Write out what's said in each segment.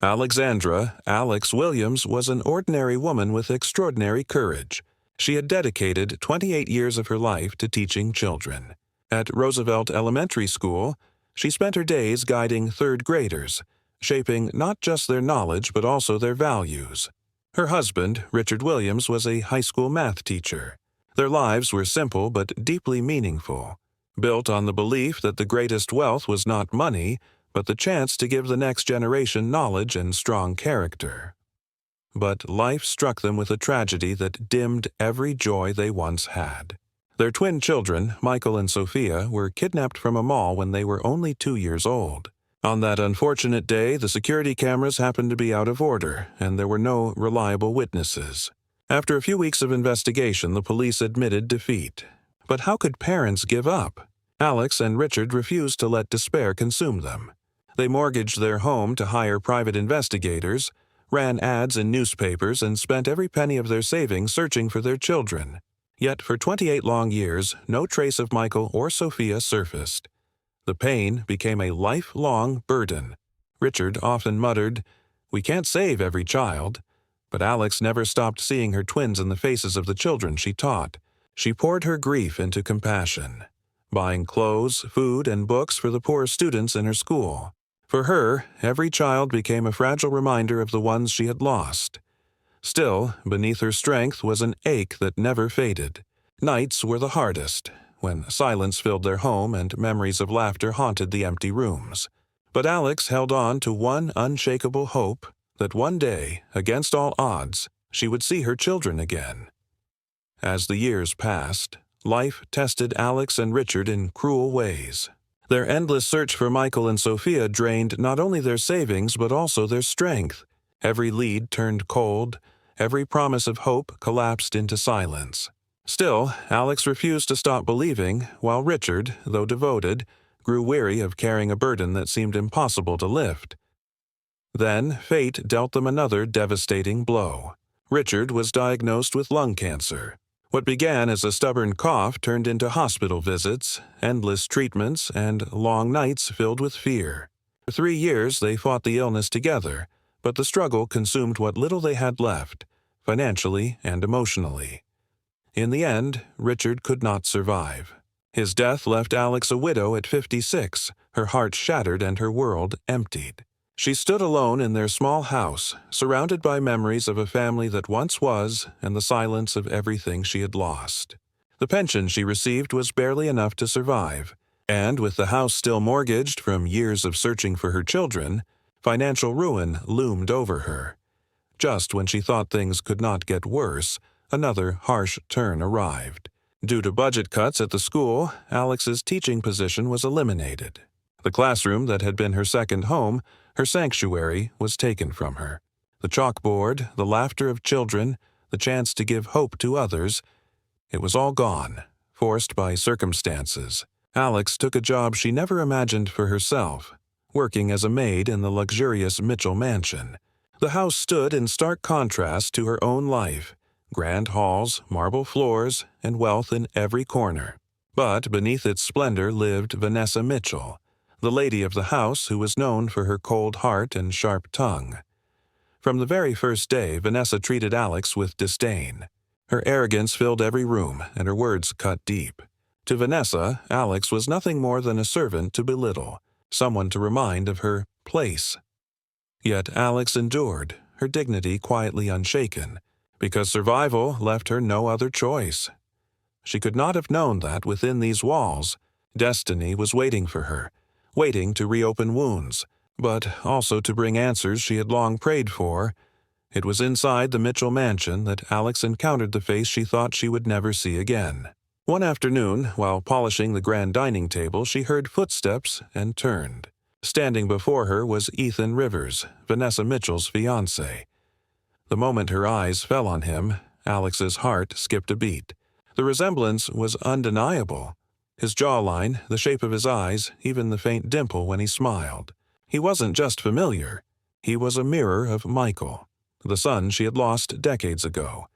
Alexandra, Alex Williams, was an ordinary woman with extraordinary courage. She had dedicated 28 years of her life to teaching children. At Roosevelt Elementary School, she spent her days guiding third graders, shaping not just their knowledge but also their values. Her husband, Richard Williams, was a high school math teacher. Their lives were simple but deeply meaningful, built on the belief that the greatest wealth was not money, but the chance to give the next generation knowledge and strong character. But life struck them with a tragedy that dimmed every joy they once had. Their twin children, Michael and Sophia, were kidnapped from a mall when they were only 2 years old. On that unfortunate day, the security cameras happened to be out of order, and there were no reliable witnesses. After a few weeks of investigation, the police admitted defeat. But how could parents give up? Alex and Richard refused to let despair consume them. They mortgaged their home to hire private investigators, ran ads in newspapers, and spent every penny of their savings searching for their children. Yet for 28 long years, no trace of Michael or Sophia surfaced. The pain became a lifelong burden. Richard often muttered, "We can't save every child." But Alex never stopped seeing her twins in the faces of the children she taught. She poured her grief into compassion, buying clothes, food, and books for the poor students in her school. For her, every child became a fragile reminder of the ones she had lost. Still, beneath her strength was an ache that never faded. Nights were the hardest, when silence filled their home and memories of laughter haunted the empty rooms. But Alex held on to one unshakable hope, that one day, against all odds, she would see her children again. As the years passed, life tested Alex and Richard in cruel ways. Their endless search for Michael and Sophia drained not only their savings but also their strength. Every lead turned cold, every promise of hope collapsed into silence. Still, Alex refused to stop believing, while Richard, though devoted, grew weary of carrying a burden that seemed impossible to lift. Then fate dealt them another devastating blow. Richard was diagnosed with lung cancer. What began as a stubborn cough turned into hospital visits, endless treatments, and long nights filled with fear. For 3 years they fought the illness together, but the struggle consumed what little they had left, financially and emotionally. In the end, Richard could not survive. His death left Alex a widow at 56, her heart shattered and her world emptied. She stood alone in their small house, surrounded by memories of a family that once was and the silence of everything she had lost. The pension she received was barely enough to survive, and with the house still mortgaged from years of searching for her children, financial ruin loomed over her. Just when she thought things could not get worse, another harsh turn arrived. Due to budget cuts at the school, Alex's teaching position was eliminated. The classroom that had been her second home, her sanctuary, was taken from her. The chalkboard, the laughter of children, the chance to give hope to others, it was all gone, forced by circumstances. Alex took a job she never imagined for herself, working as a maid in the luxurious Mitchell mansion. The house stood in stark contrast to her own life, grand halls, marble floors, and wealth in every corner. But beneath its splendor lived Vanessa Mitchell, the lady of the house who was known for her cold heart and sharp tongue. From the very first day, Vanessa treated Alex with disdain. Her arrogance filled every room, and her words cut deep. To Vanessa, Alex was nothing more than a servant to belittle, someone to remind of her place. Yet Alex endured, her dignity quietly unshaken, because survival left her no other choice. She could not have known that within these walls, destiny was waiting for her, waiting to reopen wounds, but also to bring answers she had long prayed for. It was inside the Mitchell mansion that Alex encountered the face she thought she would never see again. One afternoon, while polishing the grand dining table, she heard footsteps and turned. Standing before her was Ethan Rivers, Vanessa Mitchell's fiancé. The moment her eyes fell on him, Alex's heart skipped a beat. The resemblance was undeniable. His jawline, the shape of his eyes, even the faint dimple when he smiled. He wasn't just familiar. He was a mirror of Michael, the son she had lost decades ago.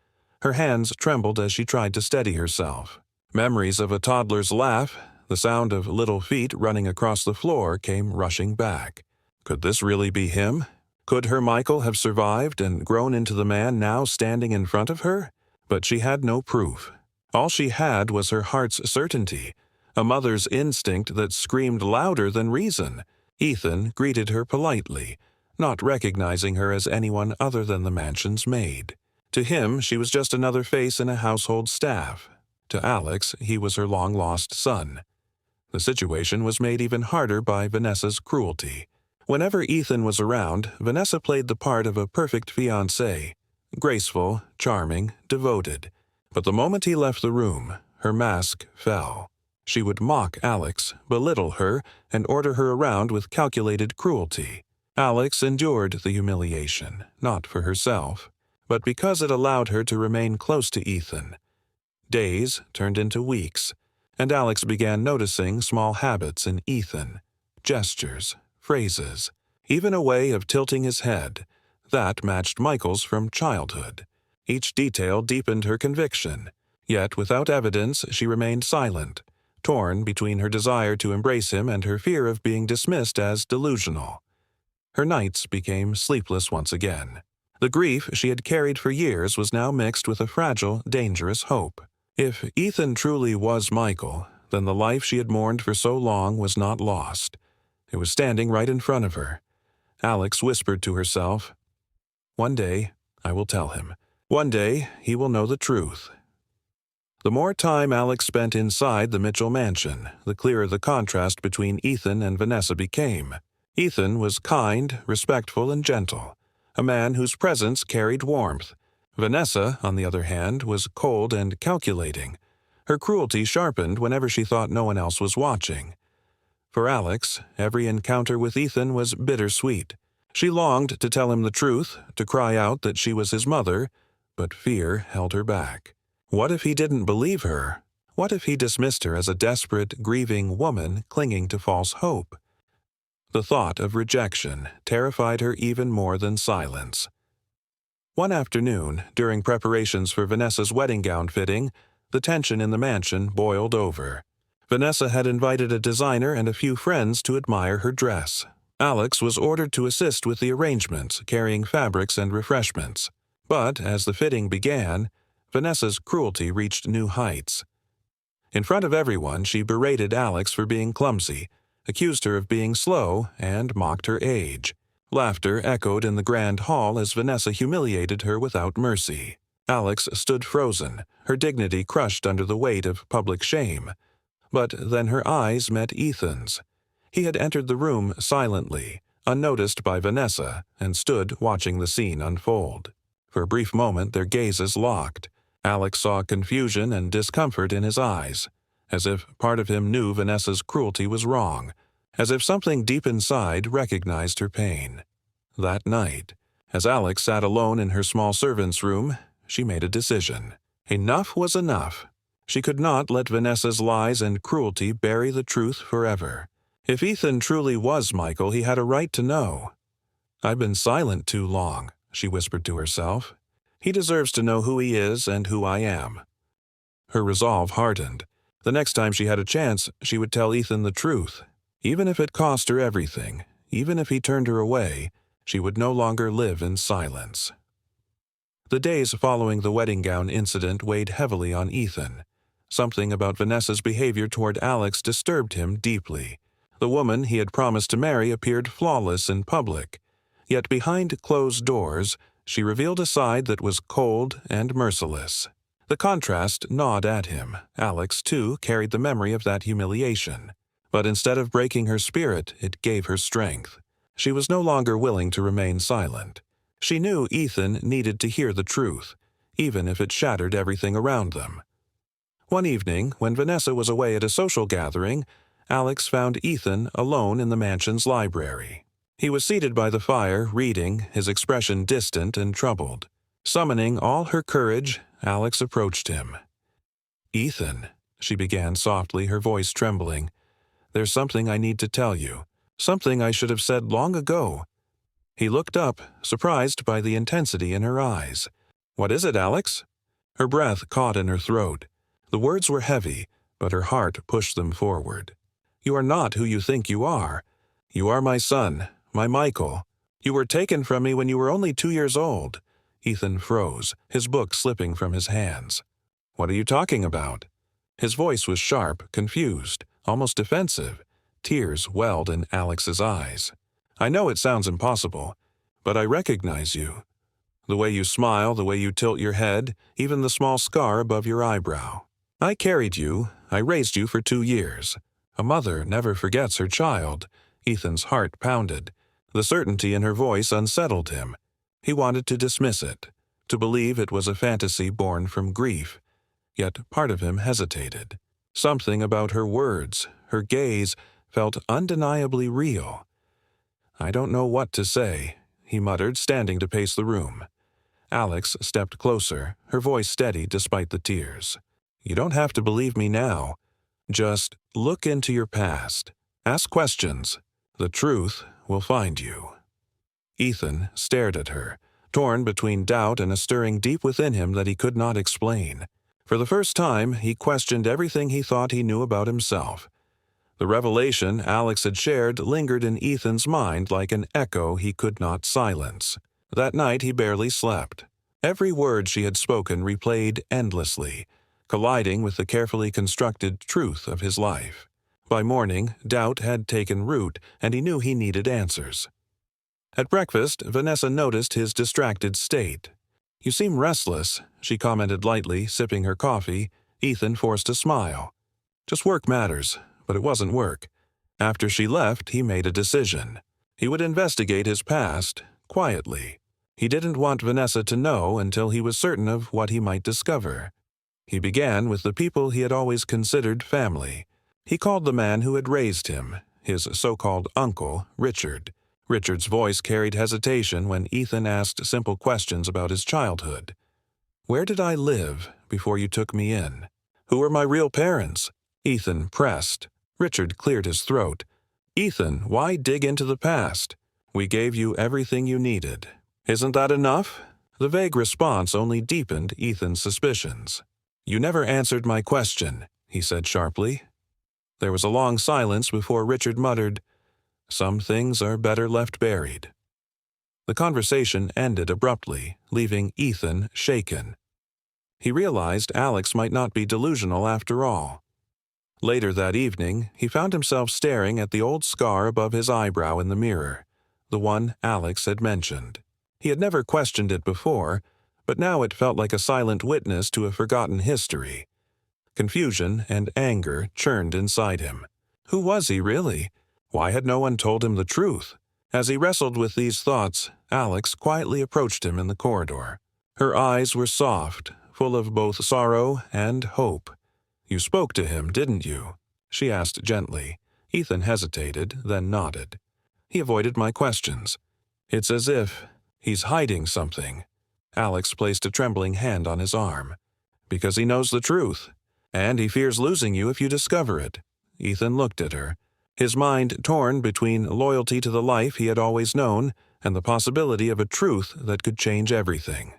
Her hands trembled as she tried to steady herself. Memories of a toddler's laugh, the sound of little feet running across the floor came rushing back. Could this really be him? Could her Michael have survived and grown into the man now standing in front of her? But she had no proof. All she had was her heart's certainty, a mother's instinct that screamed louder than reason. Ethan greeted her politely, not recognizing her as anyone other than the mansion's maid. To him, she was just another face in a household staff. To Alex, he was her long-lost son. The situation was made even harder by Vanessa's cruelty. Whenever Ethan was around, Vanessa played the part of a perfect fiancée, graceful, charming, devoted. But the moment he left the room, her mask fell. She would mock Alex, belittle her, and order her around with calculated cruelty. Alex endured the humiliation, not for herself, but because it allowed her to remain close to Ethan. Days turned into weeks, and Alex began noticing small habits in Ethan, gestures, phrases, even a way of tilting his head, that matched Michael's from childhood. Each detail deepened her conviction, yet without evidence she remained silent, torn between her desire to embrace him and her fear of being dismissed as delusional. Her nights became sleepless once again. The grief she had carried for years was now mixed with a fragile, dangerous hope. If Ethan truly was Michael, then the life she had mourned for so long was not lost. It was standing right in front of her. Alex whispered to herself, "One day, I will tell him. One day, he will know the truth." The more time Alex spent inside the Mitchell mansion, the clearer the contrast between Ethan and Vanessa became. Ethan was kind, respectful, and gentle, a man whose presence carried warmth. Vanessa, on the other hand, was cold and calculating. Her cruelty sharpened whenever she thought no one else was watching. For Alex, every encounter with Ethan was bittersweet. She longed to tell him the truth, to cry out that she was his mother, but fear held her back. What if he didn't believe her? What if he dismissed her as a desperate, grieving woman clinging to false hope? The thought of rejection terrified her even more than silence. One afternoon, during preparations for Vanessa's wedding gown fitting, the tension in the mansion boiled over. Vanessa had invited a designer and a few friends to admire her dress. Alex was ordered to assist with the arrangements, carrying fabrics and refreshments. But as the fitting began, Vanessa's cruelty reached new heights. In front of everyone, she berated Alex for being clumsy, accused her of being slow, and mocked her age. Laughter echoed in the grand hall as Vanessa humiliated her without mercy. Alex stood frozen, her dignity crushed under the weight of public shame. But then her eyes met Ethan's. He had entered the room silently, unnoticed by Vanessa, and stood watching the scene unfold. For a brief moment their gazes locked. Alex saw confusion and discomfort in his eyes, as if part of him knew Vanessa's cruelty was wrong, as if something deep inside recognized her pain. That night, as Alex sat alone in her small servant's room, she made a decision. Enough was enough. She could not let Vanessa's lies and cruelty bury the truth forever. If Ethan truly was Michael, he had a right to know. "I've been silent too long," she whispered to herself. "He deserves to know who he is and who I am." Her resolve hardened. The next time she had a chance, she would tell Ethan the truth. Even if it cost her everything, even if he turned her away, she would no longer live in silence. The days following the wedding gown incident weighed heavily on Ethan. Something about Vanessa's behavior toward Alex disturbed him deeply. The woman he had promised to marry appeared flawless in public, yet behind closed doors, she revealed a side that was cold and merciless. The contrast gnawed at him. Alex, too, carried the memory of that humiliation. But instead of breaking her spirit, it gave her strength. She was no longer willing to remain silent. She knew Ethan needed to hear the truth, even if it shattered everything around them. One evening, when Vanessa was away at a social gathering, Alex found Ethan alone in the mansion's library. He was seated by the fire, reading, his expression distant and troubled. Summoning all her courage, Alex approached him. "Ethan," she began softly, her voice trembling, "there's something I need to tell you. Something I should have said long ago." He looked up, surprised by the intensity in her eyes. "What is it, Alex?" Her breath caught in her throat. The words were heavy, but her heart pushed them forward. "You are not who you think you are. You are my son, my Michael. You were taken from me when you were only 2 years old." Ethan froze, his book slipping from his hands. "What are you talking about?" His voice was sharp, confused, almost defensive. Tears welled in Alex's eyes. "I know it sounds impossible, but I recognize you. The way you smile, the way you tilt your head, even the small scar above your eyebrow. I carried you, I raised you for 2 years. A mother never forgets her child." Ethan's heart pounded. The certainty in her voice unsettled him. He wanted to dismiss it, to believe it was a fantasy born from grief. Yet part of him hesitated. Something about her words, her gaze, felt undeniably real. "I don't know what to say," he muttered, standing to pace the room. Alex stepped closer, her voice steady despite the tears. "You don't have to believe me now. Just look into your past. Ask questions. The truth will find you." Ethan stared at her, torn between doubt and a stirring deep within him that he could not explain. For the first time, he questioned everything he thought he knew about himself. The revelation Alex had shared lingered in Ethan's mind like an echo he could not silence. That night he barely slept. Every word she had spoken replayed endlessly, colliding with the carefully constructed truth of his life. By morning, doubt had taken root, and he knew he needed answers. At breakfast, Vanessa noticed his distracted state. "You seem restless," she commented lightly, sipping her coffee. Ethan forced a smile. "Just work matters," but it wasn't work. After she left, he made a decision. He would investigate his past, quietly. He didn't want Vanessa to know until he was certain of what he might discover. He began with the people he had always considered family. He called the man who had raised him, his so-called uncle, Richard. Richard's voice carried hesitation when Ethan asked simple questions about his childhood. "Where did I live before you took me in? Who were my real parents?" Ethan pressed. Richard cleared his throat. "Ethan, why dig into the past? We gave you everything you needed. Isn't that enough?" The vague response only deepened Ethan's suspicions. "You never answered my question," he said sharply. There was a long silence before Richard muttered, "Some things are better left buried." The conversation ended abruptly, leaving Ethan shaken. He realized Alex might not be delusional after all. Later that evening, he found himself staring at the old scar above his eyebrow in the mirror, the one Alex had mentioned. He had never questioned it before, but now it felt like a silent witness to a forgotten history. Confusion and anger churned inside him. Who was he really? Why had no one told him the truth? As he wrestled with these thoughts, Alex quietly approached him in the corridor. Her eyes were soft, full of both sorrow and hope. "You spoke to him, didn't you?" she asked gently. Ethan hesitated, then nodded. He avoided my questions. "It's as if he's hiding something." Alex placed a trembling hand on his arm. "Because he knows the truth, and he fears losing you if you discover it." Ethan looked at her, his mind torn between loyalty to the life he had always known and the possibility of a truth that could change everything.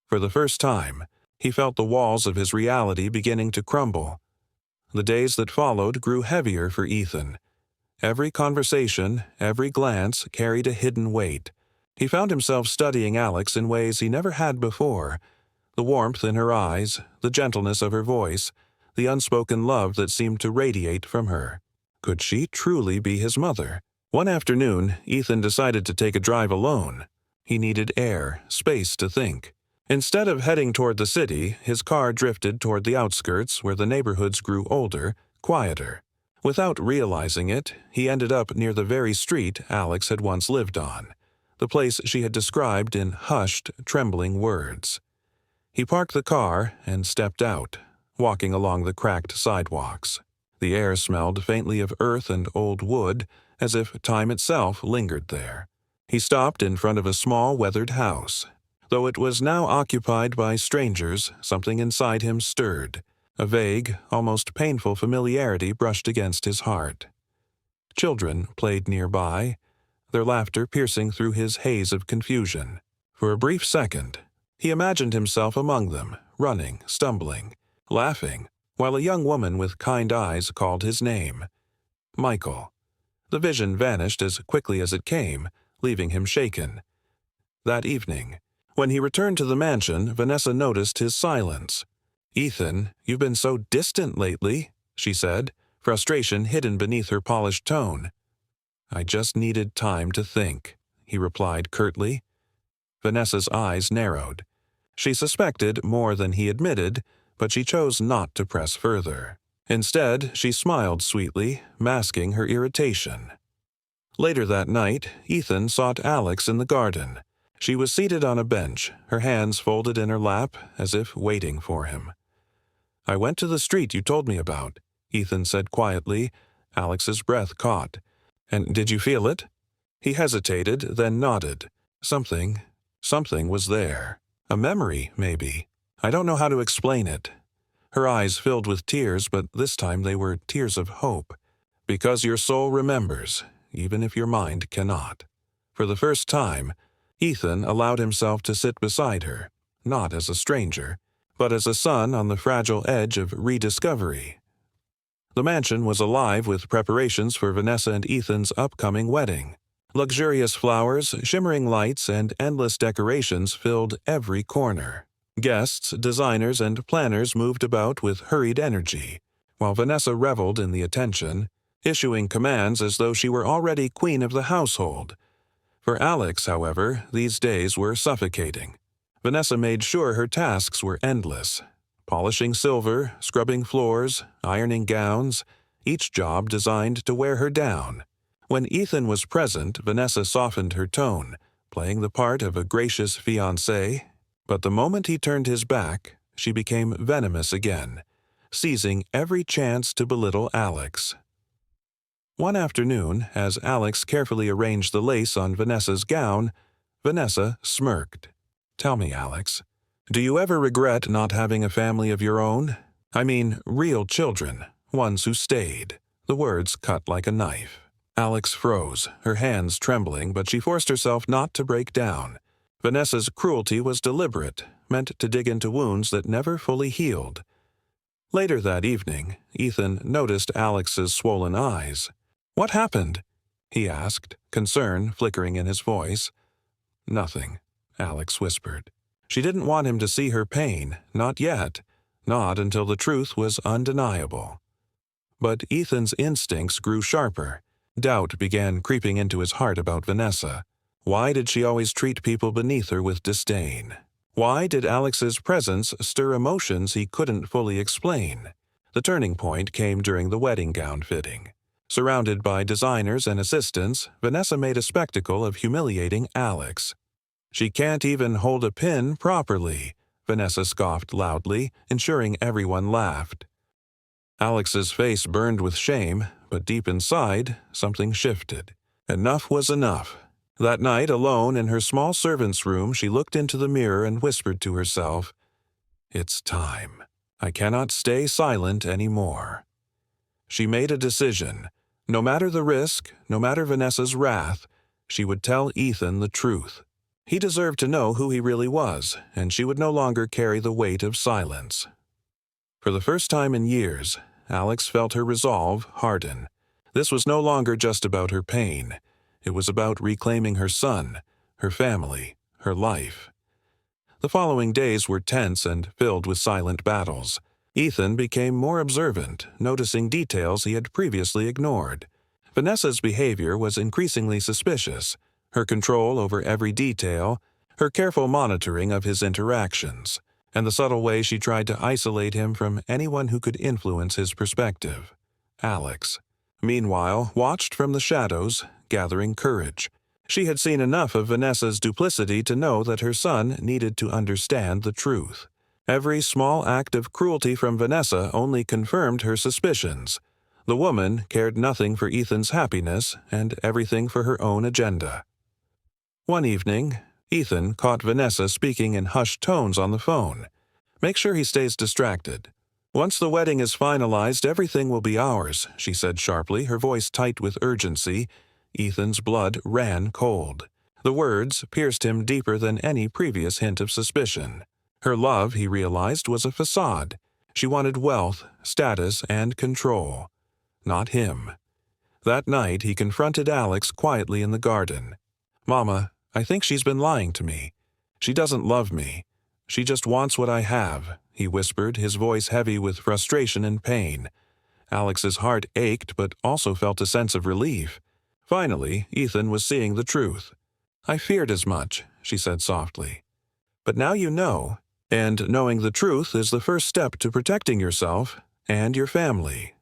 For the first time, he felt the walls of his reality beginning to crumble. The days that followed grew heavier for Ethan. Every conversation, every glance carried a hidden weight. He found himself studying Alex in ways he never had before. The warmth in her eyes, the gentleness of her voice, the unspoken love that seemed to radiate from her. Could she truly be his mother? One afternoon, Ethan decided to take a drive alone. He needed air, space to think. Instead of heading toward the city, his car drifted toward the outskirts where the neighborhoods grew older, quieter. Without realizing it, he ended up near the very street Alex had once lived on, the place she had described in hushed, trembling words. He parked the car and stepped out, walking along the cracked sidewalks. The air smelled faintly of earth and old wood, as if time itself lingered there. He stopped in front of a small, weathered house. Though it was now occupied by strangers, something inside him stirred. A vague, almost painful familiarity brushed against his heart. Children played nearby, their laughter piercing through his haze of confusion. For a brief second, he imagined himself among them, running, stumbling, laughing, while a young woman with kind eyes called his name. Michael. The vision vanished as quickly as it came, leaving him shaken. That evening, when he returned to the mansion, Vanessa noticed his silence. "Ethan, you've been so distant lately," she said, frustration hidden beneath her polished tone. "I just needed time to think," he replied curtly. Vanessa's eyes narrowed. She suspected more than he admitted, but she chose not to press further. Instead, she smiled sweetly, masking her irritation. Later that night, Ethan sought Alex in the garden. She was seated on a bench, her hands folded in her lap, as if waiting for him. "I went to the street you told me about," Ethan said quietly. Alex's breath caught. "And did you feel it?" He hesitated, then nodded. Something was there. A memory, maybe. "I don't know how to explain it." Her eyes filled with tears, but this time they were tears of hope. "Because your soul remembers, even if your mind cannot." For the first time, Ethan allowed himself to sit beside her, not as a stranger, but as a son on the fragile edge of rediscovery. The mansion was alive with preparations for Vanessa and Ethan's upcoming wedding. Luxurious flowers, shimmering lights, and endless decorations filled every corner. Guests, designers, and planners moved about with hurried energy, while Vanessa reveled in the attention, issuing commands as though she were already queen of the household. For Alex, however, these days were suffocating. Vanessa made sure her tasks were endless. Polishing silver, scrubbing floors, ironing gowns, each job designed to wear her down. When Ethan was present, Vanessa softened her tone, playing the part of a gracious fiancée. But the moment he turned his back, she became venomous again, seizing every chance to belittle Alex. One afternoon, as Alex carefully arranged the lace on Vanessa's gown, Vanessa smirked. "Tell me, Alex, do you ever regret not having a family of your own? I mean, real children, ones who stayed." The words cut like a knife. Alex froze, her hands trembling, but she forced herself not to break down. Vanessa's cruelty was deliberate, meant to dig into wounds that never fully healed. Later that evening, Ethan noticed Alex's swollen eyes. "What happened?" he asked, concern flickering in his voice. "Nothing," Alex whispered. She didn't want him to see her pain, not yet, not until the truth was undeniable. But Ethan's instincts grew sharper. Doubt began creeping into his heart about Vanessa. Why did she always treat people beneath her with disdain? Why did Alex's presence stir emotions he couldn't fully explain? The turning point came during the wedding gown fitting. Surrounded by designers and assistants, Vanessa made a spectacle of humiliating Alex. "She can't even hold a pin properly," Vanessa scoffed loudly, ensuring everyone laughed. Alex's face burned with shame, but deep inside, something shifted. Enough was enough. That night, alone in her small servant's room, she looked into the mirror and whispered to herself, "It's time. I cannot stay silent anymore." She made a decision. No matter the risk, no matter Vanessa's wrath, she would tell Ethan the truth. He deserved to know who he really was, and she would no longer carry the weight of silence. For the first time in years, Alex felt her resolve harden. This was no longer just about her pain. It was about reclaiming her son, her family, her life. The following days were tense and filled with silent battles. Ethan became more observant, noticing details he had previously ignored. Vanessa's behavior was increasingly suspicious, her control over every detail, her careful monitoring of his interactions, and the subtle way she tried to isolate him from anyone who could influence his perspective. Alex, meanwhile, watched from the shadows, gathering courage. She had seen enough of Vanessa's duplicity to know that her son needed to understand the truth. Every small act of cruelty from Vanessa only confirmed her suspicions. The woman cared nothing for Ethan's happiness and everything for her own agenda. One evening, Ethan caught Vanessa speaking in hushed tones on the phone. "Make sure he stays distracted. Once the wedding is finalized, everything will be ours," she said sharply, her voice tight with urgency. Ethan's blood ran cold. The words pierced him deeper than any previous hint of suspicion. Her love, he realized, was a facade. She wanted wealth, status, and control. Not him. That night, he confronted Alex quietly in the garden. "Mama, I think she's been lying to me. She doesn't love me. She just wants what I have," he whispered, his voice heavy with frustration and pain. Alex's heart ached but also felt a sense of relief. Finally, Ethan was seeing the truth. "I feared as much," she said softly. "But now you know, and knowing the truth is the first step to protecting yourself and your family."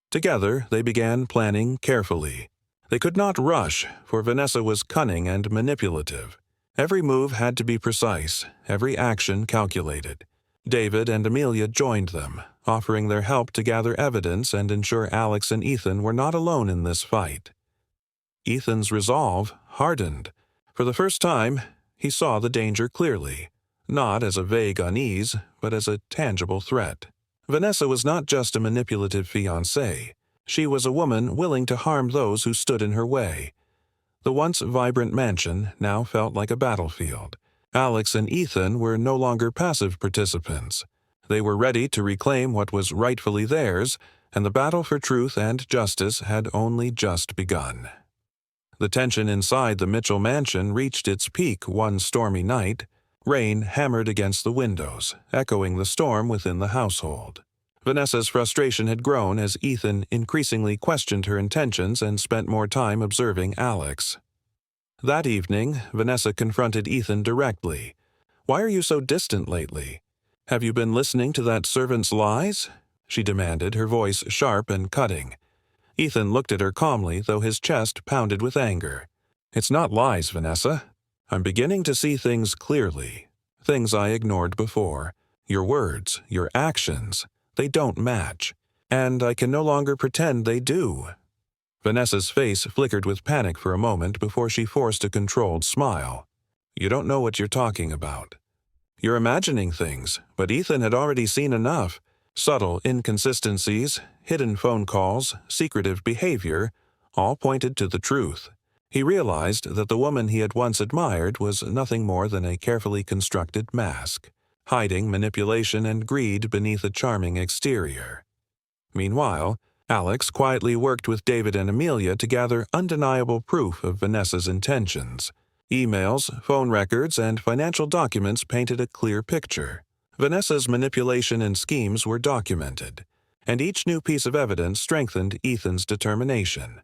Together, they began planning carefully. They could not rush, for Vanessa was cunning and manipulative. Every move had to be precise, every action calculated. David and Amelia joined them, offering their help to gather evidence and ensure Alex and Ethan were not alone in this fight. Ethan's resolve hardened. For the first time, he saw the danger clearly, not as a vague unease, but as a tangible threat. Vanessa was not just a manipulative fiancée. She was a woman willing to harm those who stood in her way. The once vibrant mansion now felt like a battlefield. Alex and Ethan were no longer passive participants. They were ready to reclaim what was rightfully theirs, and the battle for truth and justice had only just begun. The tension inside the Mitchell mansion reached its peak one stormy night. Rain hammered against the windows, echoing the storm within the household. Vanessa's frustration had grown as Ethan increasingly questioned her intentions and spent more time observing Alex. That evening, Vanessa confronted Ethan directly. "Why are you so distant lately? Have you been listening to that servant's lies?" she demanded, her voice sharp and cutting. Ethan looked at her calmly, though his chest pounded with anger. "It's not lies, Vanessa. I'm beginning to see things clearly, things I ignored before. Your words, your actions, they don't match, and I can no longer pretend they do." Vanessa's face flickered with panic for a moment before she forced a controlled smile. "You don't know what you're talking about. You're imagining things, but Ethan had already seen enough. Subtle inconsistencies, hidden phone calls, secretive behavior, all pointed to the truth. He realized that the woman he had once admired was nothing more than a carefully constructed mask, hiding manipulation and greed beneath a charming exterior. Meanwhile, Alex quietly worked with David and Amelia to gather undeniable proof of Vanessa's intentions. Emails, phone records, and financial documents painted a clear picture. Vanessa's manipulation and schemes were documented, and each new piece of evidence strengthened Ethan's determination.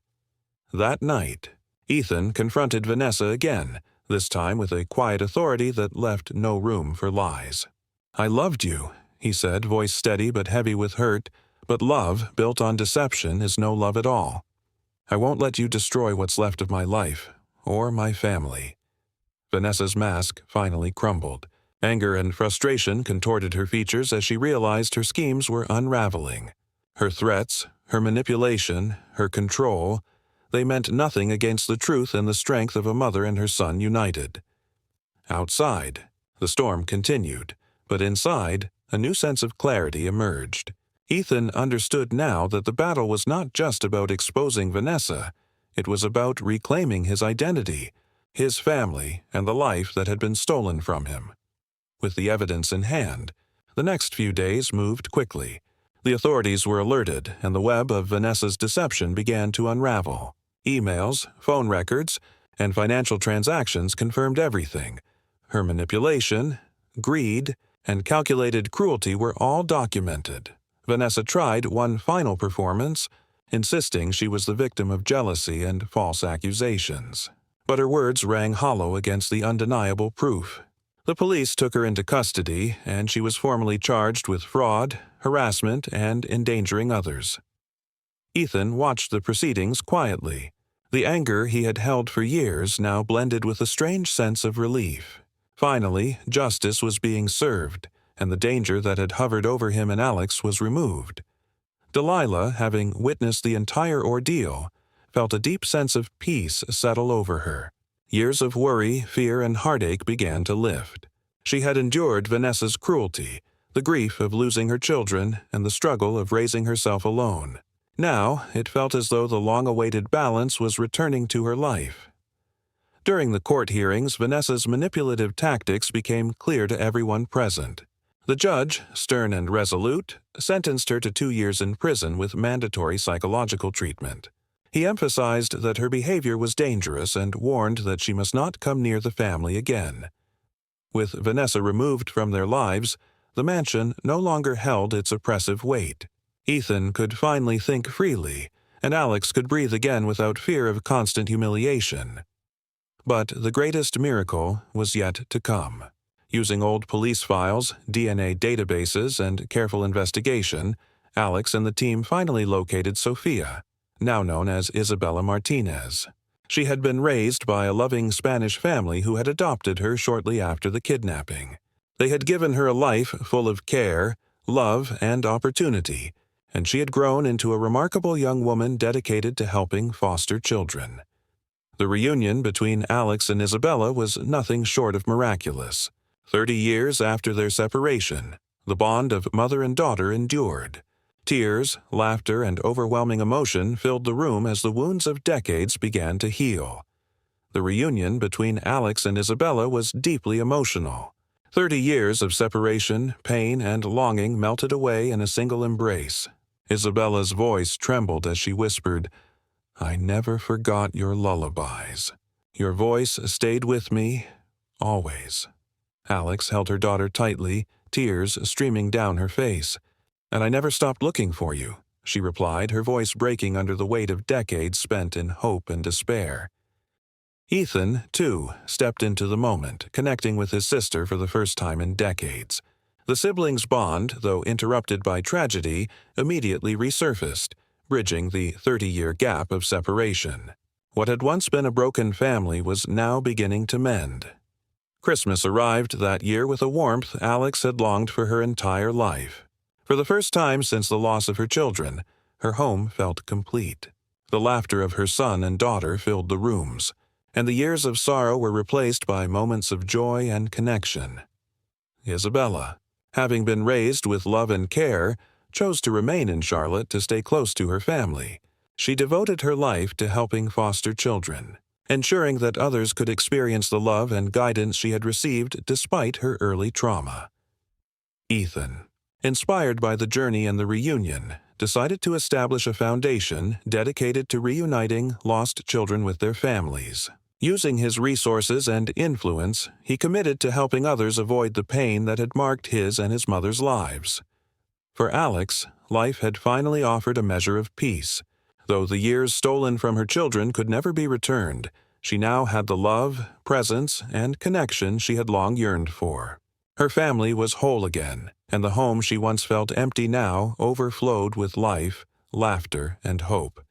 That night, Ethan confronted Vanessa again, this time with a quiet authority that left no room for lies. "I loved you," he said, voice steady but heavy with hurt, "but love built on deception is no love at all. I won't let you destroy what's left of my life, or my family." Vanessa's mask finally crumbled. Anger and frustration contorted her features as she realized her schemes were unraveling. Her threats, her manipulation, her control, they meant nothing against the truth and the strength of a mother and her son united. Outside, the storm continued, but inside, a new sense of clarity emerged. Ethan understood now that the battle was not just about exposing Vanessa. It was about reclaiming his identity, his family, and the life that had been stolen from him. With the evidence in hand, the next few days moved quickly. The authorities were alerted, and the web of Vanessa's deception began to unravel. Emails, phone records, and financial transactions confirmed everything. Her manipulation, greed, and calculated cruelty were all documented. Vanessa tried one final performance, insisting she was the victim of jealousy and false accusations. But her words rang hollow against the undeniable proof. The police took her into custody, and she was formally charged with fraud, harassment, and endangering others. Ethan watched the proceedings quietly. The anger he had held for years now blended with a strange sense of relief. Finally, justice was being served, and the danger that had hovered over him and Alex was removed. Delilah, having witnessed the entire ordeal, felt a deep sense of peace settle over her. Years of worry, fear, and heartache began to lift. She had endured Vanessa's cruelty, the grief of losing her children, and the struggle of raising herself alone. Now, it felt as though the long-awaited balance was returning to her life. During the court hearings, Vanessa's manipulative tactics became clear to everyone present. The judge, stern and resolute, sentenced her to 2 years in prison with mandatory psychological treatment. He emphasized that her behavior was dangerous and warned that she must not come near the family again. With Vanessa removed from their lives, the mansion no longer held its oppressive weight. Ethan could finally think freely, and Alex could breathe again without fear of constant humiliation. But the greatest miracle was yet to come. Using old police files, DNA databases, and careful investigation, Alex and the team finally located Sofia, now known as Isabella Martinez. She had been raised by a loving Spanish family who had adopted her shortly after the kidnapping. They had given her a life full of care, love, and opportunity, and she had grown into a remarkable young woman dedicated to helping foster children. The reunion between Alex and Isabella was nothing short of miraculous. 30 years after their separation, the bond of mother and daughter endured. Tears, laughter, and overwhelming emotion filled the room as the wounds of decades began to heal. The reunion between Alex and Isabella was deeply emotional. 30 years of separation, pain, and longing melted away in a single embrace. Isabella's voice trembled as she whispered, "I never forgot your lullabies. Your voice stayed with me, always." Alex held her daughter tightly, tears streaming down her face. "And I never stopped looking for you," she replied, her voice breaking under the weight of decades spent in hope and despair. Ethan, too, stepped into the moment, connecting with his sister for the first time in decades. The siblings' bond, though interrupted by tragedy, immediately resurfaced, bridging the 30-year gap of separation. What had once been a broken family was now beginning to mend. Christmas arrived that year with a warmth Alex had longed for her entire life. For the first time since the loss of her children, her home felt complete. The laughter of her son and daughter filled the rooms, and the years of sorrow were replaced by moments of joy and connection. Isabella, having been raised with love and care, chose to remain in Charlotte to stay close to her family. She devoted her life to helping foster children, ensuring that others could experience the love and guidance she had received despite her early trauma. Ethan, inspired by the journey and the reunion, decided to establish a foundation dedicated to reuniting lost children with their families. Using his resources and influence, he committed to helping others avoid the pain that had marked his and his mother's lives. For Alex, life had finally offered a measure of peace. Though the years stolen from her children could never be returned, she now had the love, presence, and connection she had long yearned for. Her family was whole again, and the home she once felt empty now overflowed with life, laughter, and hope.